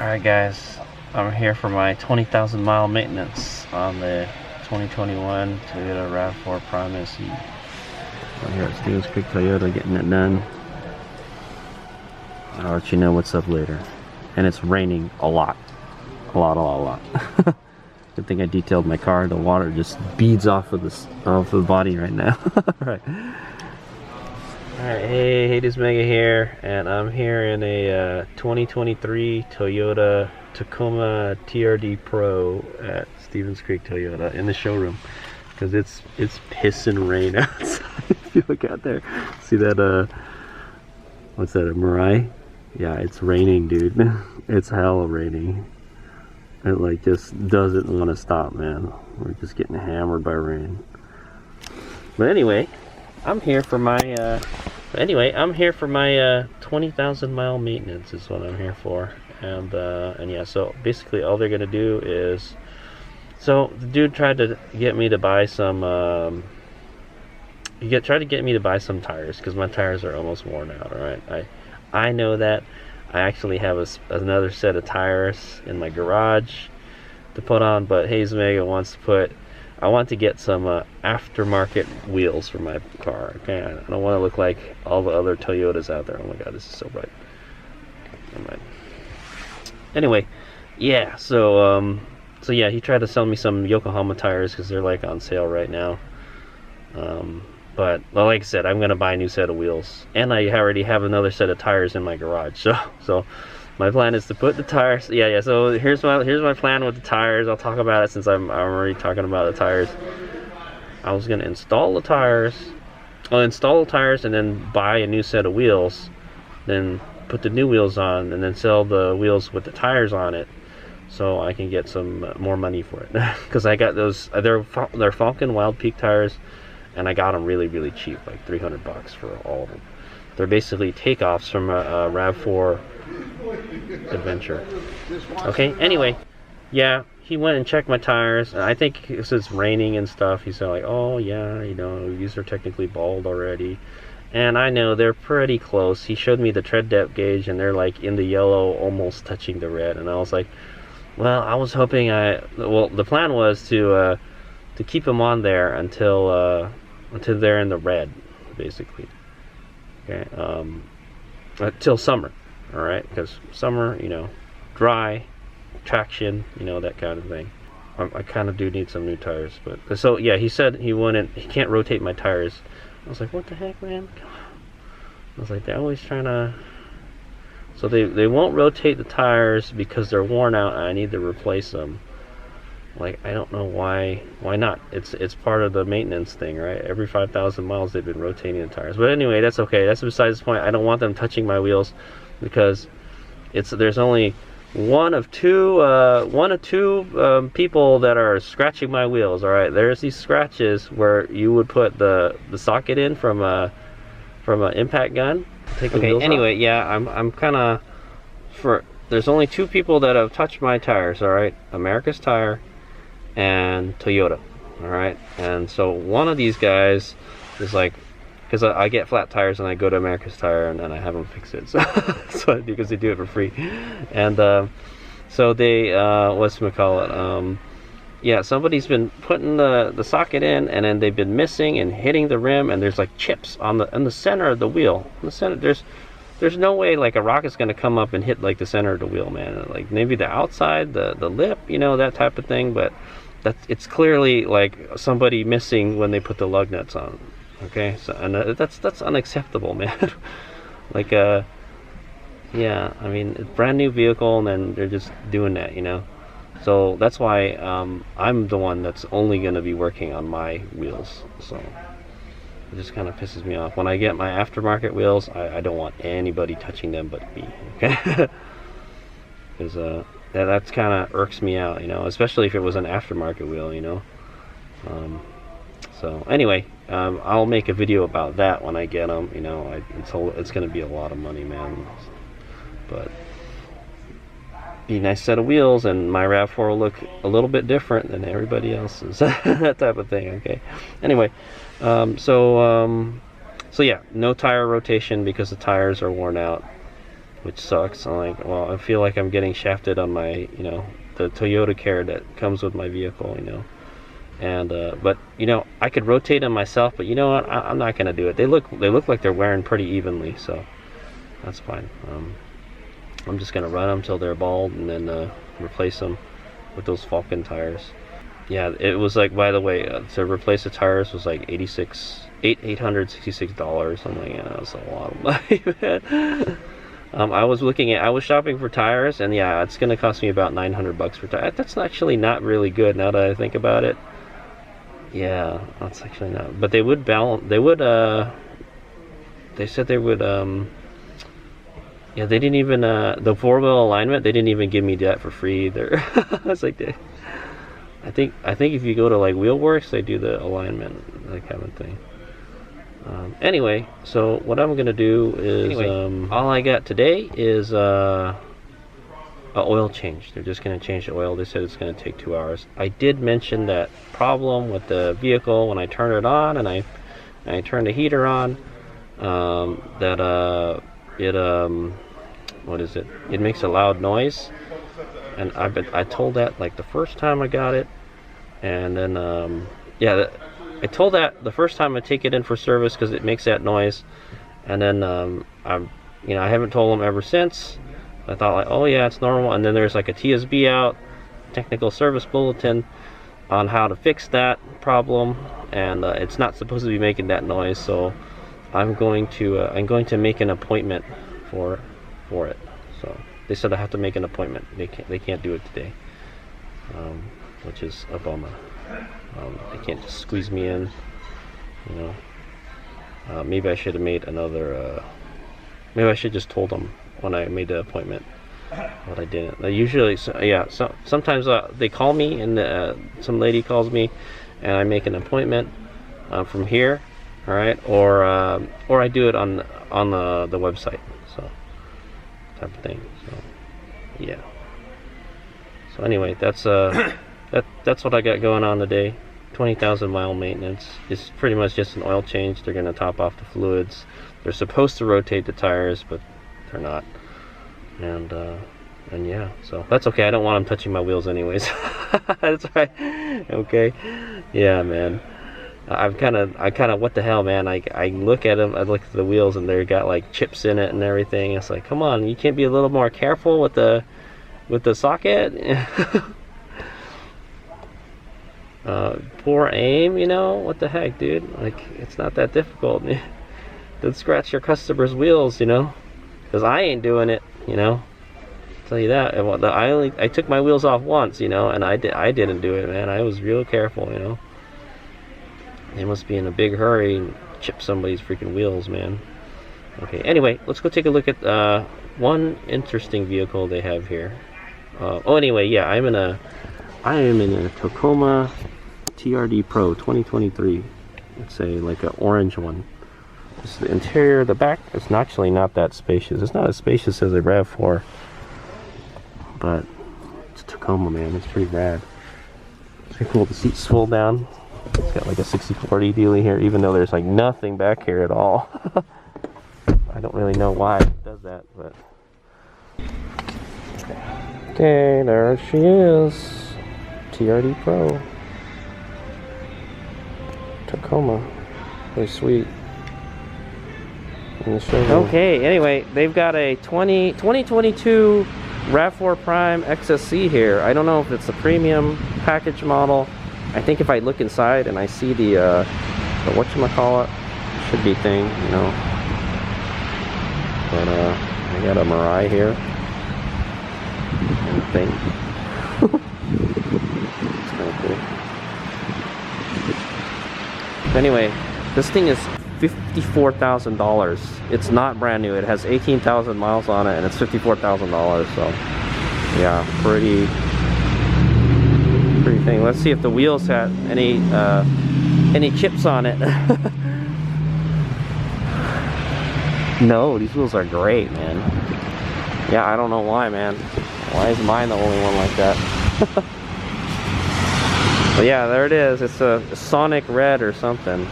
Alright guys, I'm here for my 20,000 mile maintenance on the 2021 Toyota Rav4 Prime SE. I'm here at Stevens Creek Toyota getting it done. I'll let you know what's up later. And it's raining a lot. A lot. Good thing I detailed my car. The water just beads off of the body right now. Alright, hey, this is Mega here, and I'm here in a 2023 Toyota Tacoma TRD Pro at Stevens Creek Toyota in the showroom, because it's pissing rain outside. If you look out there, see that what's that, a Mirai? Yeah, it's raining, dude. It's hella raining. It like just doesn't want to stop, man. We're just getting hammered by rain. But anyway, I'm here for my 20,000 mile maintenance is what I'm here for. And yeah, so basically all they're gonna do is, so the dude tried to get me to buy some tried to get me to buy some tires, because my tires are almost worn out. All right, I know that. I actually have another set of tires in my garage to put on, but Hayes Mega wants to put, I want to get some aftermarket wheels for my car. Okay, I don't want to look like all the other Toyotas out there. Oh my god, this is so bright. Never mind. Anyway, yeah, so yeah, he tried to sell me some Yokohama tires because they're like on sale right now. But well, like I said, I'm gonna buy a new set of wheels, and I already have another set of tires in my garage. So my plan is to put the tires. Yeah. So here's my plan with the tires. I'll talk about it since I'm already talking about the tires. I was gonna install the tires. I'll install the tires and then buy a new set of wheels, then put the new wheels on, and then sell the wheels with the tires on it, so I can get some more money for it. Because I got those. They're Falcon Wild Peak tires. And I got them really cheap, like $300 for all of them. They're basically takeoffs from a Rav4 adventure. Okay, anyway, yeah, he went and checked my tires. I think because it's raining and stuff, he said like, oh yeah, you know, these are technically bald already. And I know they're pretty close. He showed me the tread depth gauge, and they're like in the yellow, almost touching the red. And I was like, well, I was hoping the plan was to keep them on there until they're in the red, basically. Okay, until summer. All right, because summer, you know, dry, traction, you know, that kind of thing. I kind of do need some new tires, but so yeah, he said he can't rotate my tires. I was like, what the heck, man? I was like, they're always trying to. So they won't rotate the tires because they're worn out, and I need to replace them. Like, I don't know why not. It's part of the maintenance thing, right? Every 5,000 miles they've been rotating the tires. But anyway, that's okay. That's besides the point. I don't want them touching my wheels, because there's only one of two people that are scratching my wheels. All right, there's these scratches where you would put the socket in from a impact gun. Take the wheels anyway, off. Yeah, I'm kind of there's only two people that have touched my tires. All right, America's Tire and Toyota. All right, and so one of these guys is like, because I get flat tires and I go to America's Tire and then I have them fix it, so because they do it for free. And so they whatchamacallit, yeah, somebody's been putting the socket in, and then they've been missing and hitting the rim, and there's like chips on the center of the wheel. In the center, there's no way like a rocket's gonna come up and hit like the center of the wheel, man. Like maybe the outside, the lip, you know, that type of thing. But it's clearly like somebody missing when they put the lug nuts on. Okay, so and that's unacceptable, man. Like yeah, I mean, it's a brand new vehicle, and then they're just doing that, you know. So that's why I'm the one that's only gonna be working on my wheels. So it just kind of pisses me off. When I get my aftermarket wheels, I don't want anybody touching them but me, okay? Because that's kind of irks me out, you know, especially if it was an aftermarket wheel, you know. So anyway, I'll make a video about that when I get them, you know. It's going to be a lot of money, man. But be a nice set of wheels, and my Rav4 will look a little bit different than everybody else's. That type of thing, okay? Anyway, so yeah, no tire rotation because the tires are worn out. which sucks. I'm like, well, I feel like I'm getting shafted on my, you know, the Toyota Care that comes with my vehicle, you know. And but you know, I could rotate them myself, but you know what, I'm not gonna do it. They look like they're wearing pretty evenly, so that's fine. I'm just gonna run them till they're bald and then replace them with those Falcon tires. Yeah, it was like, by the way, to replace the tires was like $866. I'm like, yeah, that's a lot of money, man. I was shopping for tires, and yeah, it's gonna cost me about $900 for tires. That's actually not really good now that I think about it. Yeah, that's actually not. But they would balance. They would. They said they would. Yeah, they didn't even. The four-wheel alignment. They didn't even give me that for free either. I was like, I think if you go to like Wheelworks, they do the alignment, that kind of thing. Anyway, so what I'm gonna do is, all I got today is a oil change. They're just gonna change the oil. They said it's gonna take 2 hours. I did mention that problem with the vehicle when I turn it on and I turn the heater on, that what is it? It makes a loud noise, and I told that like the first time I got it, and then yeah. I told that the first time I take it in for service because it makes that noise, and then I haven't told them ever since. I thought like, oh yeah, it's normal. And then there's like a TSB out, technical service bulletin, on how to fix that problem, and it's not supposed to be making that noise. So I'm going to make an appointment for it. So they said I have to make an appointment. They can't do it today, which is a bummer. They can't just squeeze me in, you know. Maybe I should have made another, maybe I should just told them when I made the appointment, but I didn't. Usually, sometimes they call me, and some lady calls me, and I make an appointment from here, all right, or I do it on the website, so type of thing. So yeah. So anyway, that's that's what I got going on today. 20,000 mile maintenance. It's pretty much just an oil change. They're going to top off the fluids. They're supposed to rotate the tires, but they're not. And yeah, so that's okay. I don't want them touching my wheels anyways. That's right. Okay. Yeah, man. I kind of what the hell, man. I look at them. I look at the wheels, and they've got like chips in it and everything. It's like, come on, you can't be a little more careful with the socket. Poor aim, you know, what the heck, dude? Like, it's not that difficult. Don't scratch your customer's wheels, you know, because I ain't doing it, you know. I'll tell you that. I took my wheels off once, you know, and I didn't do it, man. I was real careful, you know. They must be in a big hurry and chip somebody's freaking wheels, man. Okay, anyway, let's go take a look at one interesting vehicle they have here. Anyway, yeah, I am in a Tacoma TRD Pro 2023. It's like an orange one. This is the interior. The back is actually not that spacious. It's not as spacious as a Rav4, but it's a Tacoma, man. It's pretty rad. It's pretty cool. The seats fold down. It's got like a 60/40 dealie here, even though there's like nothing back here at all. I don't really know why it does that, but okay, there she is. TRD Pro Tacoma. Really sweet. In the showroom. Okay, anyway, they've got a 2022 Rav4 Prime XSC here. I don't know if it's a premium package model. I think if I look inside and I see the whatchamacallit, should be thing, you know. But I got a Mirai here. And thing. It's kind of cool. Anyway, this thing is $54,000. It's not brand new. It has 18,000 miles on it, and it's $54,000. So, yeah, pretty thing. Let's see if the wheels had any chips on it. No, these wheels are great, man. Yeah, I don't know why, man. Why is mine the only one like that? But yeah, there it is. It's a Sonic Red or something.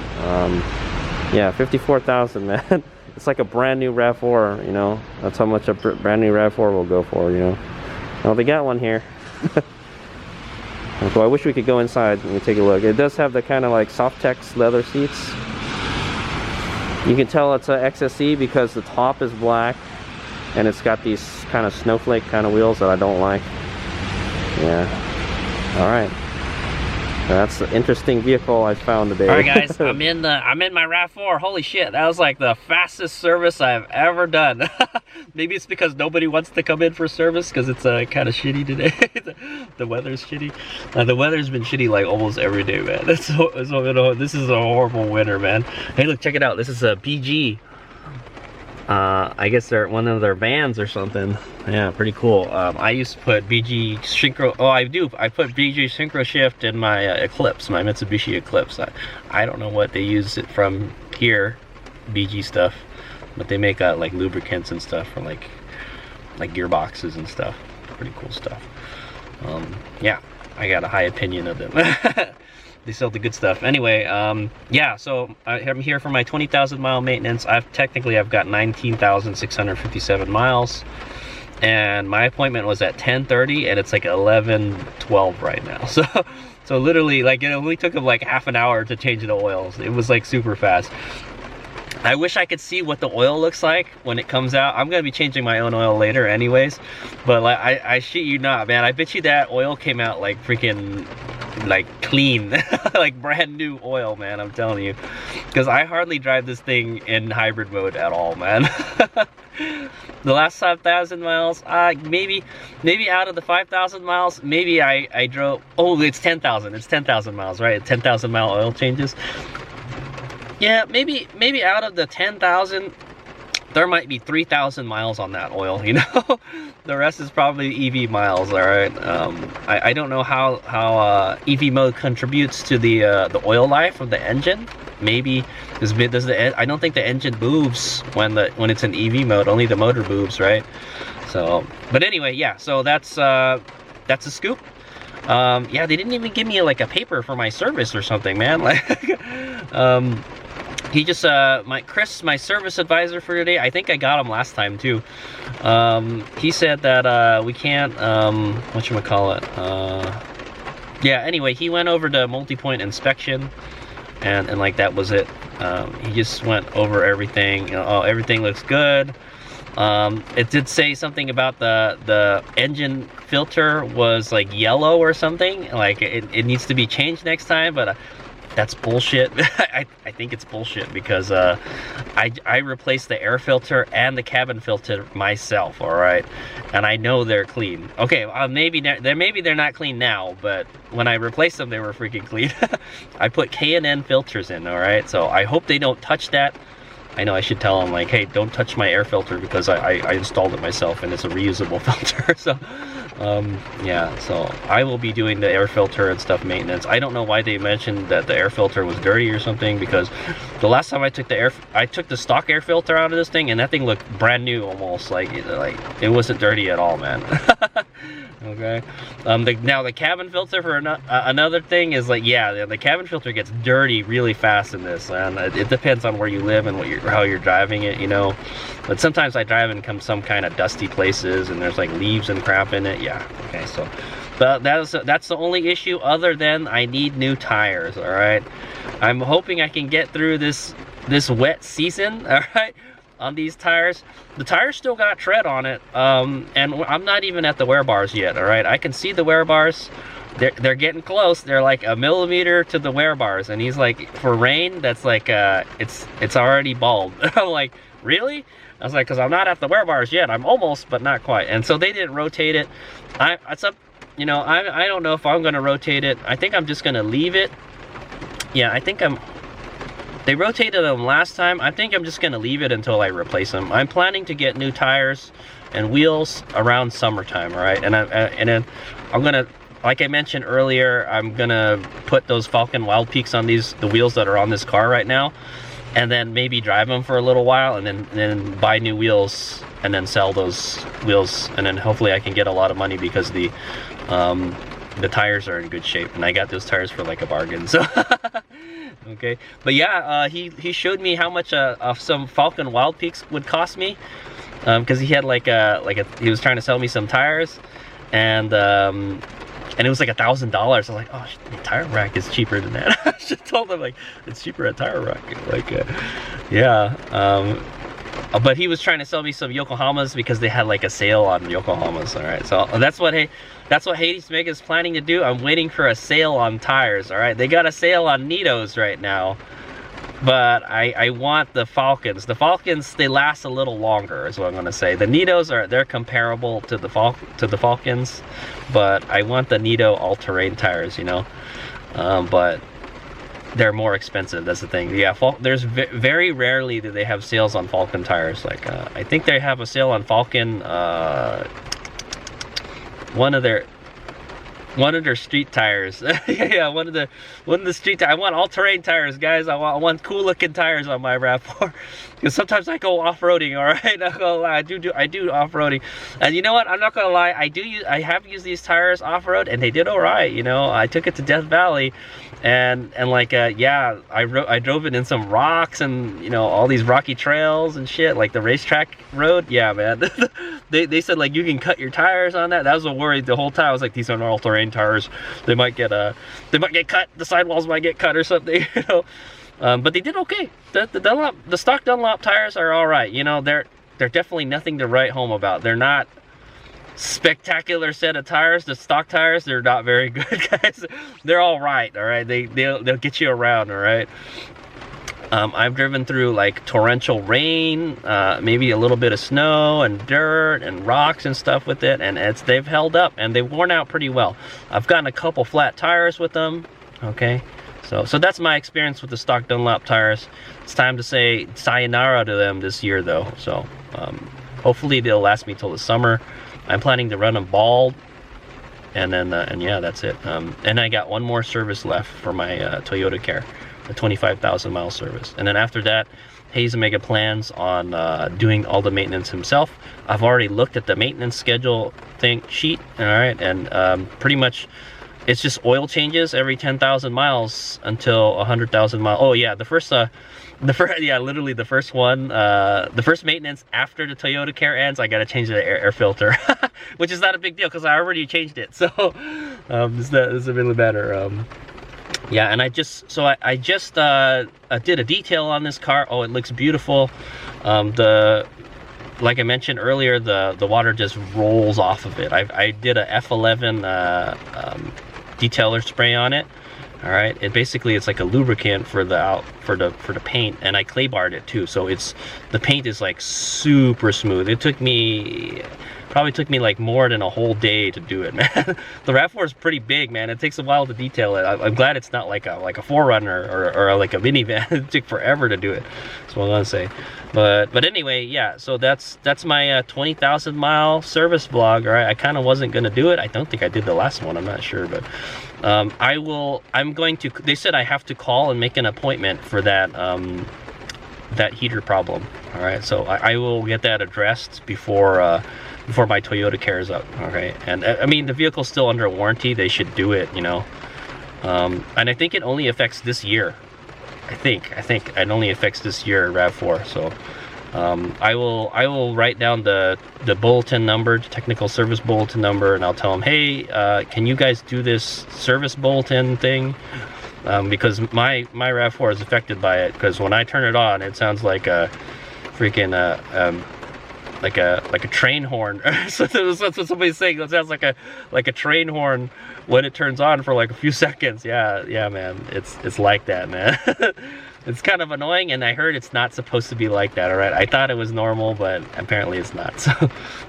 Yeah, 54,000, man. it's like a brand new Rav4, you know. That's how much a brand new Rav4 will go for, you know. Well, they got one here. So I wish we could go inside and take a look. It does have the kind of like Softex leather seats. You can tell it's a XSE because the top is black and it's got these kind of snowflake kind of wheels that I don't like. Yeah. All right. That's the interesting vehicle I found today. All right, guys, I'm in my Rav4. Holy shit, that was like the fastest service I've ever done. Maybe it's because nobody wants to come in for service because it's kind of shitty today. The weather's shitty. The weather's been shitty like almost every day, man. This is a horrible winter, man. Hey, look, check it out. This is a BG. I guess they're one of their vans or something. Yeah, pretty cool. I used to put BG synchro. Oh, I put BG synchro shift in my Eclipse, my Mitsubishi Eclipse. I don't know what they use it from here, BG stuff, but they make like lubricants and stuff for like gearboxes and stuff. Pretty cool stuff. Yeah, I got a high opinion of them. They sell the good stuff. Anyway, yeah, so I'm here for my 20,000 mile maintenance. I've got 19,657 miles. And my appointment was at 10:30 and it's like 11:12 right now. So literally, like, it only took them like half an hour to change the oils. It was like super fast. I wish I could see what the oil looks like when it comes out. I'm gonna be changing my own oil later anyways. But like, I shit you not, man. I bet you that oil came out like freaking like clean, like brand new oil, man. I'm telling you, because I hardly drive this thing in hybrid mode at all, man. The last 5,000 miles, maybe out of the 5,000 miles, maybe I drove. Oh, it's 10,000. It's 10,000 miles, right? 10,000 mile oil changes. Yeah, maybe out of the 10,000, there might be 3,000 miles on that oil, you know. The rest is probably EV miles. All right. I don't know how EV mode contributes to the oil life of the engine. Maybe I don't think the engine moves when it's in EV mode. Only the motor moves, right? So, but anyway, yeah. So that's a scoop. Yeah, they didn't even give me like a paper for my service or something, man. Like, he just Chris, my service advisor for today, I think I got him last time too. He said that we can't whatchamacallit, yeah, anyway, he went over to multi-point inspection and like that was it. He just went over everything, you know. Oh, everything looks good. It did say something about the engine filter was like yellow or something, like it needs to be changed next time, but that's bullshit. I think it's bullshit because I replaced the air filter and the cabin filter myself, all right, and I know they're clean. Okay, maybe they're not clean now, but when I replaced them, they were freaking clean. I put K&N filters in, all right, so I hope they don't touch that. I know I should tell them, like, hey, don't touch my air filter because I installed it myself and it's a reusable filter. So yeah, so I will be doing the air filter and stuff maintenance. I don't know why they mentioned that the air filter was dirty or something, because the last time I took the stock air filter out of this thing and that thing looked brand new almost, like it wasn't dirty at all, man. Okay. Now the cabin filter for another thing is like, yeah, the cabin filter gets dirty really fast in this, and it depends on where you live and how you're driving it, you know. But sometimes I drive in some kind of dusty places and there's like leaves and crap in it. Yeah. Okay. So, but that's the only issue, other than I need new tires. All right. I'm hoping I can get through this wet season. All right. On these tires, the tires still got tread on it, and I'm not even at the wear bars yet. All right, I can see the wear bars. They're getting close. They're like a millimeter to the wear bars, and he's like, for rain, that's like it's already bald. I'm like, really? I was like, because I'm not at the wear bars yet. I'm almost, but not quite. And so they didn't rotate it. It's up, you know. I don't know if I'm gonna rotate it. I think I'm just gonna leave it. Yeah, I think they rotated them last time. I think I'm just gonna leave it until I replace them. I'm planning to get new tires and wheels around summertime, all right? And then I'm gonna, like I mentioned earlier, I'm gonna put those Falcon Wild Peaks on the wheels that are on this car right now, and then maybe drive them for a little while, and then buy new wheels, and then sell those wheels, and then hopefully I can get a lot of money because the tires are in good shape, and I got those tires for like a bargain. So Okay, but yeah, he showed me how much some Falcon Wild Peaks would cost me, because he had he was trying to sell me some tires, and it was like $1,000. I was like, oh, the tire rack is cheaper than that. I should have told him like it's cheaper at tire rack. Like, yeah. But he was trying to sell me some Yokohamas because they had like a sale on Yokohamas. All right, so that's what Hades Mega is planning to do. I'm waiting for a sale on tires. All right, they got a sale on Nitos right now, but I want the Falcons. The Falcons, they last a little longer, is what I'm gonna say. The Nitos they're comparable to the Falcons, but I want the Nito all-terrain tires, you know. But they're more expensive. That's the thing. Yeah, there's very rarely do they have sales on Falcon tires. Like I think they have a sale on Falcon. One of their street tires. Yeah, one of the street tires. I want all-terrain tires, guys. I want cool looking tires on my RAV4, because sometimes I go off-roading. All right, not gonna lie, I do off-roading, and you know what, I'm not gonna lie, I have used these tires off-road, and they did all right. You know, I took it to Death Valley, and like yeah, I drove it in some rocks, and you know, all these rocky trails and shit, like the racetrack road. Yeah, man. They said like you can cut your tires on that. That was a worry the whole time. I was like, these are all-terrain tires. They might get cut. The sidewalls might get cut or something. You know, but they did okay. The stock Dunlop tires are all right. You know, they're definitely nothing to write home about. They're not spectacular set of tires. The stock tires, they're not very good, guys. They're all right. All right, they'll get you around. All right. I've driven through like torrential rain, maybe a little bit of snow and dirt and rocks and stuff with it, and they've held up and they've worn out pretty well. I've gotten a couple flat tires with them. Okay, so that's my experience with the stock Dunlop tires. It's time to say sayonara to them this year, though. So hopefully they'll last me till the summer. I'm planning to run them bald, and then and yeah, that's it. And I got one more service left for my Toyota Care. A 25,000 mile service, and then after that, Hayes Mega plans on doing all the maintenance himself. I've already looked at the maintenance schedule sheet, all right, and pretty much it's just oil changes every 10,000 miles until 100,000 miles. Oh yeah, yeah, literally the first one, the first maintenance after the Toyota Care ends, I gotta change the air filter, which is not a big deal because I already changed it. So this doesn't really matter. Yeah, and I just did a detail on this car. Oh, it looks beautiful. Like I mentioned earlier, the water just rolls off of it. I did a F11 detailer spray on it. All right, it's like a lubricant for the paint, and I clay barred it too. So the paint is like super smooth. It probably took me like more than a whole day to do it, man. The RAV4 is pretty big, man. It takes a while to detail it. I'm glad it's not like a 4Runner or like a minivan. It took forever to do it. That's what I'm gonna say. But anyway, yeah. So that's my 20,000 mile service vlog. All right, I kind of wasn't gonna do it. I don't think I did the last one. I'm not sure, but I'm going to. They said I have to call and make an appointment for that that heater problem. All right, so I will get that addressed before my Toyota Care is up. Okay, and I mean the vehicle's still under warranty. They should do it, you know. And I think it only affects this year. I think it only affects this year, RAV4. So I will write down the bulletin number, the technical service bulletin number, and I'll tell them, hey, can you guys do this service bulletin thing? Because my RAV4 is affected by it. Because when I turn it on, it sounds like a freaking like a train horn. So that's what somebody's saying. It sounds like a train horn when it turns on for like a few seconds. Yeah, man. It's like that, man. It's kind of annoying, and I heard it's not supposed to be like that. All right, I thought it was normal, but apparently it's not. So,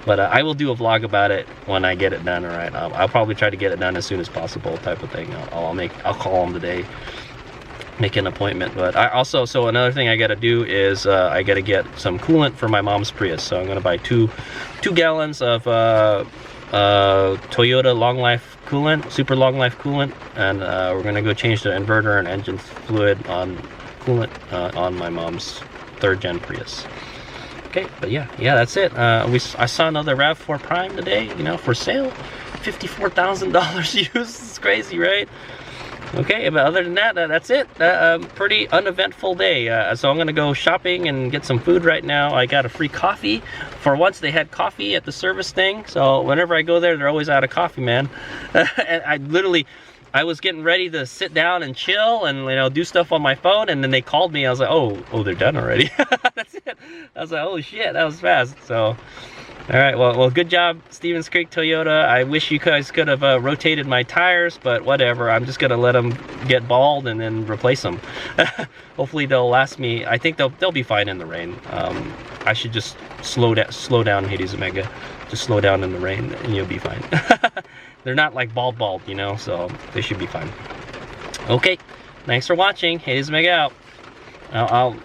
but I will do a vlog about it when I get it done. All right, I'll probably try to get it done as soon as possible, type of thing. I'll call them today, make an appointment. But so another thing I got to do is I got to get some coolant for my mom's Prius. So I'm gonna buy two gallons of Toyota long life coolant, super long life coolant, and we're gonna go change the inverter and engine fluid on coolant on my mom's 3rd gen Prius. Okay, but yeah, that's it. I saw another RAV4 Prime today, you know, for sale, $54,000 used. It's crazy, right? Okay, but other than that, that's it. Pretty uneventful day. So I'm gonna go shopping and get some food right now. I got a free coffee. For once, they had coffee at the service thing. So whenever I go there, they're always out of coffee, man. And I was getting ready to sit down and chill and, you know, do stuff on my phone, and then they called me. I was like, oh, they're done already. That's it. I was like, oh shit, that was fast. So, all right, well, good job, Stevens Creek Toyota. I wish you guys could have rotated my tires, but whatever. I'm just gonna let them get bald and then replace them. Hopefully they'll last me. I think they'll be fine in the rain. I should just slow down, Hades Omega. Just slow down in the rain, and you'll be fine. They're not like bald, you know, so they should be fine. Okay, thanks for watching. Hades Omega out. I'll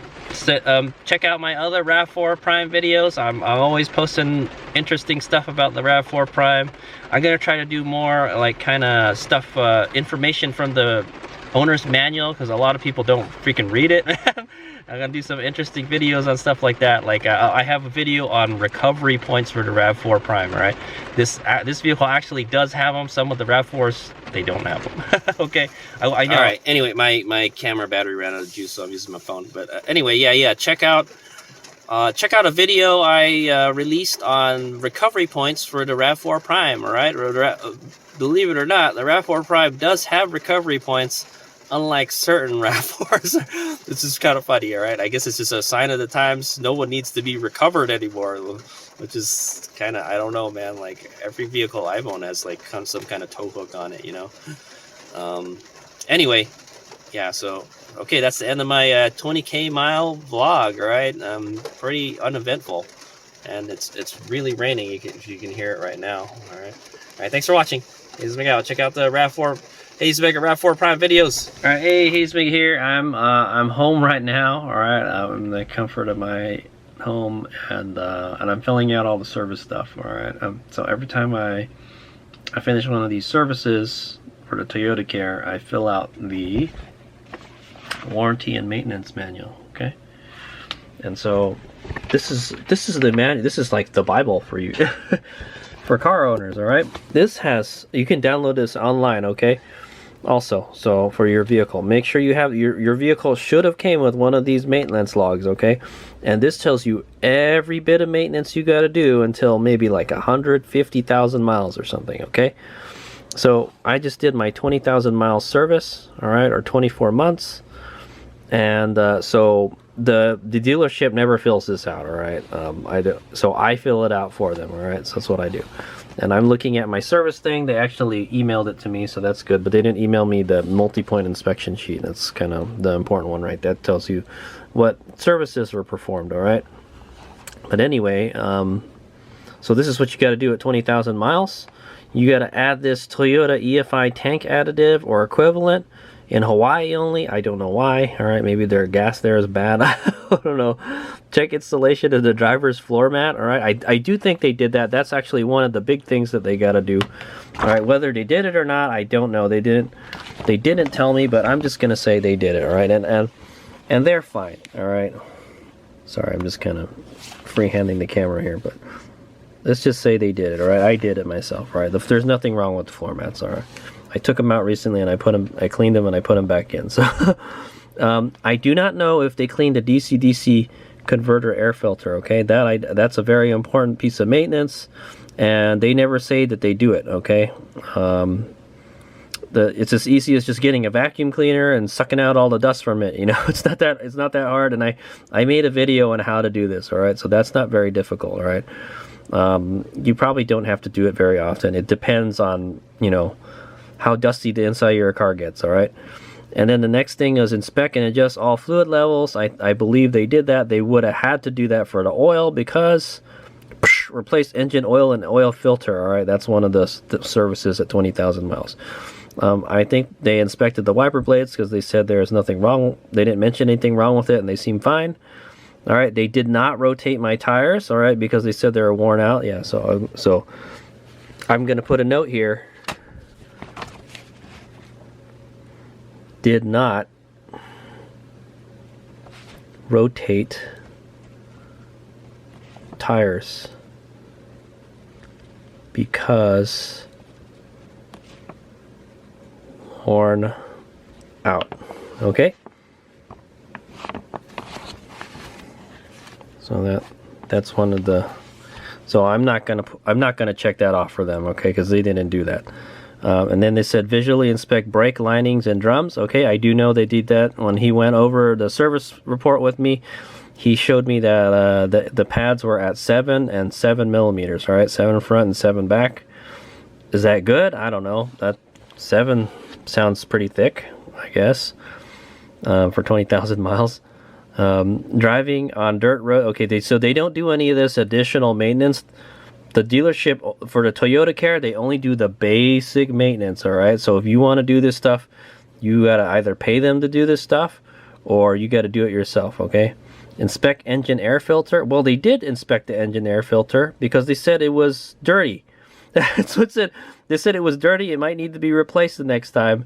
check out my other RAV4 Prime videos. I'm always posting interesting stuff about the RAV4 Prime. I'm gonna try to do more like kind of stuff, information from the owner's manual, because a lot of people don't freaking read it. I'm gonna do some interesting videos on stuff like that. Like I have a video on recovery points for the RAV4 Prime. All right, this vehicle actually does have them. Some of the RAV4s, they don't have them. Okay, I know. All right. Anyway, my camera battery ran out of juice, so I'm using my phone. But anyway, yeah. Check out a video I released on recovery points for the RAV4 Prime. All right, believe it or not, the RAV4 Prime does have recovery points, unlike certain RAV4s. This is kind of funny, all right? I guess it's just a sign of the times. No one needs to be recovered anymore, which is kind of, I don't know, man. Like, every vehicle I've owned has, like, some kind of tow hook on it, you know? Anyway, yeah, so, okay, that's the end of my 20K mile vlog, all right? Pretty uneventful. And it's really raining, if you can hear it right now, all right? All right, thanks for watching. Hades Omega out. Check out the RAV4 Hades Omega RAV4 Prime videos. All right, hey, Hades Omega here. I'm home right now. All right, I'm in the comfort of my home, and I'm filling out all the service stuff. All right, so every time I finish one of these services for the Toyota Care, I fill out the warranty and maintenance manual. Okay, and so this is the manual. This is like the Bible for you. For car owners, all right? You can download this online, okay? Also, so for your vehicle, make sure you have your vehicle should have came with one of these maintenance logs, okay? And this tells you every bit of maintenance you got to do until maybe like 150,000 miles or something, okay? So I just did my 20,000 mile service, all right, or 24 months, and so the dealership never fills this out, all right? So I fill it out for them, all right? So that's what I do. And I'm looking at my service thing. They actually emailed it to me, so that's good. But they didn't email me the multi-point inspection sheet. That's kind of the important one, right? That tells you what services were performed, all right? But anyway, so this is what you got to do at 20,000 miles. You got to add this Toyota EFI tank additive or equivalent. In Hawaii only, I don't know why. All right, maybe their gas there is bad. I don't know. Check installation of the driver's floor mat. All right, I do think they did that. That's actually one of the big things that they got to do. All right, whether they did it or not, I don't know. They didn't tell me, but I'm just gonna say they did it. All right, and they're fine. All right. Sorry, I'm just kind of freehanding the camera here, but let's just say they did it. All right, I did it myself. All right, there's nothing wrong with the floor mats. All right. I took them out recently and I cleaned them and I put them back in. So I do not know if they cleaned a DC-DC converter air filter. Okay, that's a very important piece of maintenance, and they never say that they do it. Okay, it's as easy as just getting a vacuum cleaner and sucking out all the dust from it. You know, it's not that hard. And I made a video on how to do this. All right, so that's not very difficult. All right, you probably don't have to do it very often. It depends on, you know, how dusty the inside of your car gets, all right? And then the next thing is inspect and adjust all fluid levels. I believe they did that. They would have had to do that for the oil because replace engine oil and oil filter, all right? That's one of the services at 20,000 miles. I think they inspected the wiper blades because they said there is nothing wrong. They didn't mention anything wrong with it and they seem fine. All right, they did not rotate my tires, all right, because they said they were worn out. Yeah, so I'm going to put a note here. Did not rotate tires because worn out. Okay. So that's one of the. So I'm not gonna check that off for them, okay? Because they didn't do that. And then they said visually inspect brake linings and drums. Okay, I do know they did that when he went over the service report with me. He showed me that the pads were at 7 and 7 millimeters. All right, 7 front and 7 back. Is that good? I don't know. That 7 sounds pretty thick, I guess, for 20,000 miles. Driving on dirt road. Okay, so they don't do any of this additional maintenance. The dealership for the Toyota Care, they only do the basic maintenance. All right, so if you want to do this stuff, you gotta either pay them to do this stuff, or you gotta do it yourself. Okay. Inspect engine air filter. Well, they did inspect the engine air filter because they said it was dirty. That's what it said. They said it was dirty. It might need to be replaced the next time.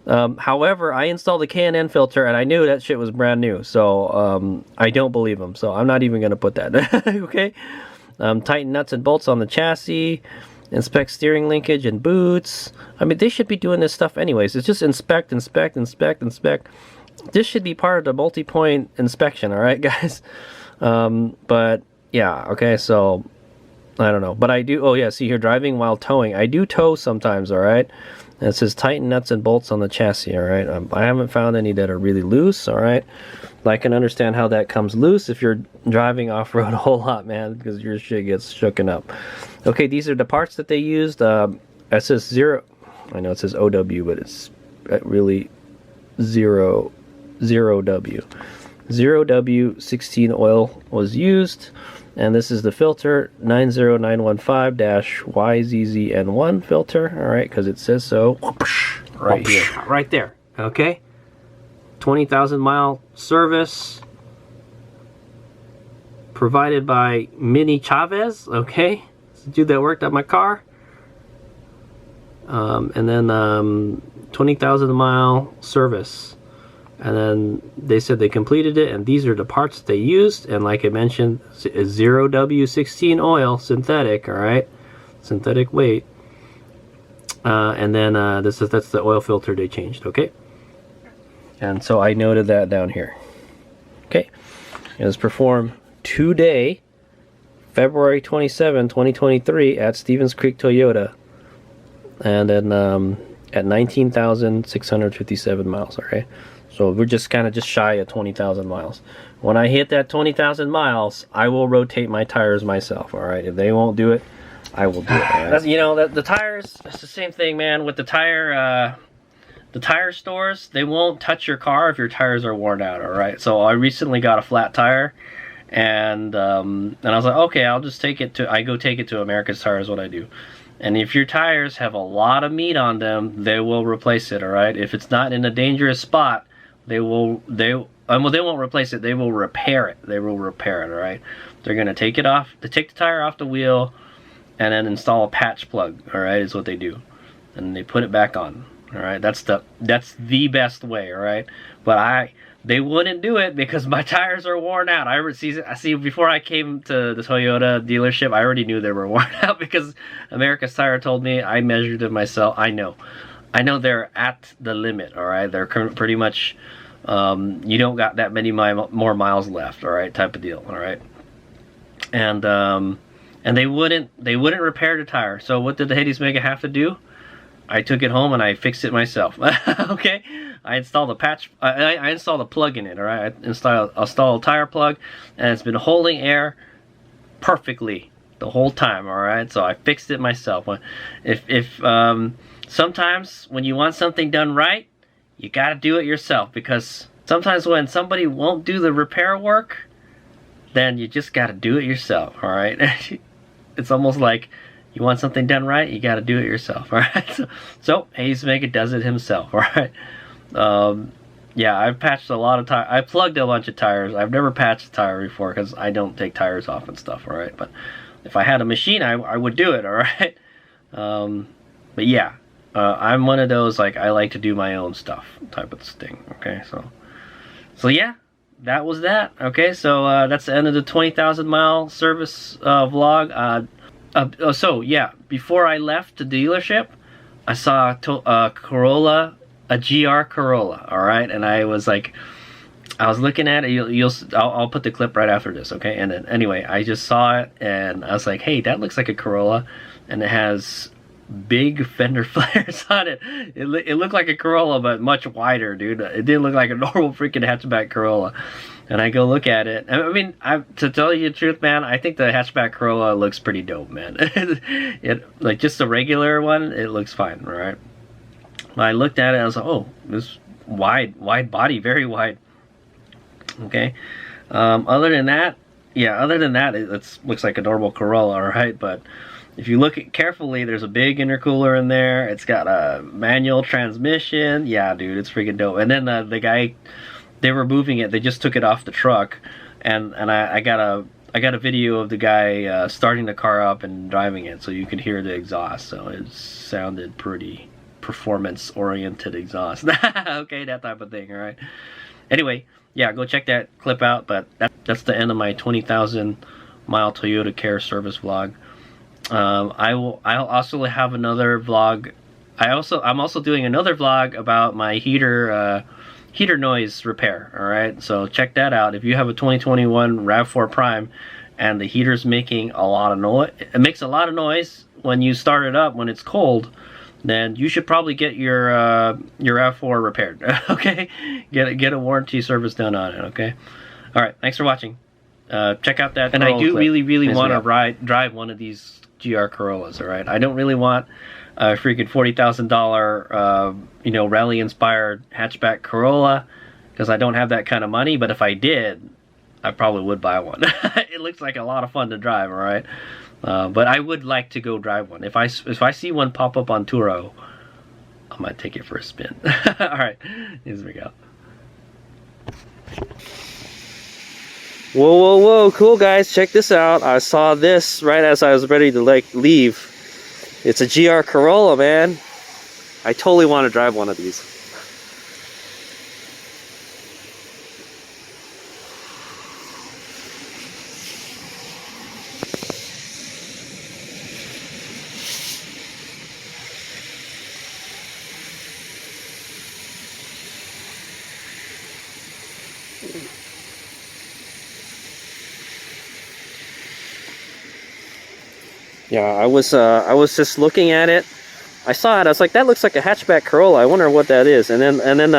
However, I installed the K&N filter and I knew that shit was brand new. So I don't believe them. So I'm not even going to put that. Okay. Tighten nuts and bolts on the chassis. Inspect steering linkage and boots. I mean, they should be doing this stuff anyways. It's just inspect, inspect, inspect, inspect. This should be part of the multi-point inspection, all right, guys? But yeah, okay, so I don't know. But I do, oh yeah, see here, driving while towing. I do tow sometimes, all right? And it says tighten nuts and bolts on the chassis, all right? I haven't found any that are really loose, all right? But I can understand how that comes loose if you're driving off-road a whole lot, man, because your shit gets shooken up. Okay, these are the parts that they used. It says 0, I know it says OW, but it's really 0W. 0W16 oil was used, and this is the filter 90915-YZZN1 filter, all right, because it says so right here, right there. Okay, 20,000 mile service provided by Mini Chavez. Okay, it's the dude that worked on my car. And then 20,000 mile service. And then they said they completed it, and these are the parts that they used. And like I mentioned, it's 0W16 oil, synthetic, all right? Synthetic weight. And then that's the oil filter they changed, okay? And so I noted that down here. Okay. It was performed today, February 27, 2023 at Stevens Creek Toyota. And then at 19,657 miles, okay? So we're just kind of just shy of 20,000 miles. When I hit that 20,000 miles, I will rotate my tires myself, all right? If they won't do it, I will do it, all right? That's, you know, the tires, it's the same thing, man. With the tire stores, they won't touch your car if your tires are worn out, all right? So I recently got a flat tire, and I was like, okay, I'll just take it to, I go take it to America's Tire is what I do. And if your tires have a lot of meat on them, they will replace it, all right? If it's not in a dangerous spot, they won't replace it, they will repair it. They will repair it, all right? They're gonna take it off, they take the tire off the wheel and then install a patch plug, all right, is what they do. And they put it back on, all right? That's the best way, all right? But they wouldn't do it because my tires are worn out. I see before I came to the Toyota dealership, I already knew they were worn out because America's Tire told me. I measured them myself. I know they're at the limit, all right? They're pretty much, you don't got that many more miles left, all right, type of deal, all right? And they wouldn't repair the tire. So what did the Hades Mega have to do? I took it home and I fixed it myself. Okay, I installed a patch. I installed a plug in it. All right, I installed a tire plug, and it's been holding air perfectly the whole time. All right, so I fixed it myself. If sometimes when you want something done right, you gotta do it yourself, because sometimes when somebody won't do the repair work, then you just gotta do it yourself. All right, it's almost like, you want something done right, you got to do it yourself, all right? So Hayes Mega does it himself, all right? Yeah, I've patched a lot of tires. I plugged a bunch of tires. I've never patched a tire before because I don't take tires off and stuff, all right? But if I had a machine, I would do it, all right? But yeah, I'm one of those, like, I like to do my own stuff type of thing, okay? So yeah, that was that, okay? So that's the end of the 20,000 mile service vlog. So yeah, before I left the dealership, I saw a Corolla a GR Corolla, all right? And I was like, I was looking at it. I'll put the clip right after this, okay? And then anyway, I just saw it and I was like, hey, that looks like a Corolla, and it has big fender flares on it. It looked like a Corolla, but much wider, dude. It didn't look like a normal freaking hatchback Corolla. And I go look at it. I mean, to tell you the truth, man, I think the hatchback Corolla looks pretty dope, man. Like just the regular one, it looks fine, right? When I looked at it, I was like, oh, this wide body, very wide. Okay. Other than that, it looks like a normal Corolla, all right. But if you look at carefully, there's a big intercooler in there. It's got a manual transmission. Yeah, dude, it's freaking dope. And then the guy, they were moving it. They just took it off the truck, and I got a video of the guy starting the car up and driving it, so you could hear the exhaust. So it sounded pretty performance-oriented exhaust. Okay, that type of thing. All right. Anyway, yeah, go check that clip out. But that's the end of my 20,000 mile Toyota Care service vlog. I'll also have another vlog. I'm also doing another vlog about my heater noise repair. All right, so check that out. If you have a 2021 Rav4 Prime and the heater's making a lot of noise, it makes a lot of noise when you start it up when it's cold, then you should probably get your Rav4 repaired. Okay, get a warranty service done on it. Okay, all right. Thanks for watching. Check out that. And I do really want to drive one of these GR Corollas. All right, I don't really want a freaking $40,000 rally inspired hatchback Corolla, because I don't have that kind of money. But if I did, I probably would buy one. It looks like a lot of fun to drive. All right. But I would like to go drive one. If I see one pop up on Turo, I might take it for a spin. All right, here we go. Whoa, cool guys, check this out. I saw this right as I was ready to leave. It's a GR Corolla, man. I totally want to drive one of these. Yeah, I was just looking at it. I saw it. I was like, that looks like a hatchback Corolla. I wonder what that is. And then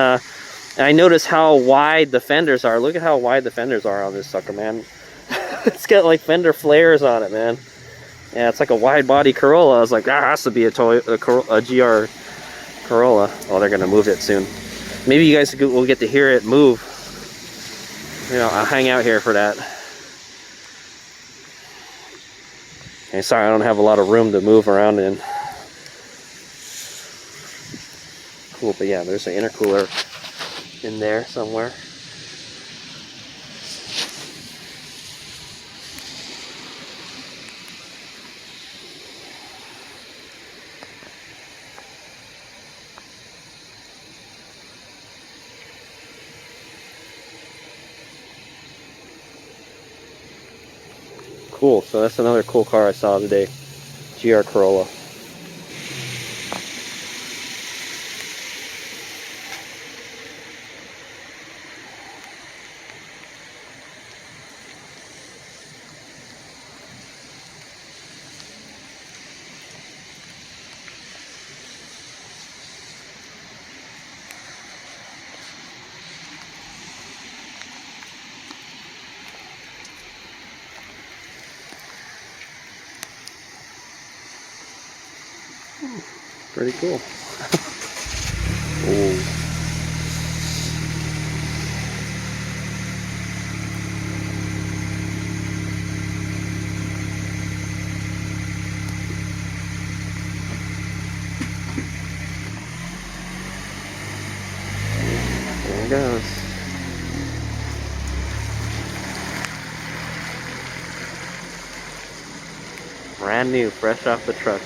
I noticed how wide the fenders are. Look at how wide the fenders are on this sucker, man. It's got like fender flares on it, man. Yeah, it's like a wide body Corolla. I was like, that has to be a GR Corolla. Oh, they're gonna move it soon. Maybe you guys will get to hear it move. I'll hang out here for that. Okay, sorry, I don't have a lot of room to move around in. Cool, but yeah, there's an intercooler in there somewhere. Cool, so that's another cool car I saw today. GR Corolla. Pretty cool. Oh. There it goes. Brand new, fresh off the truck.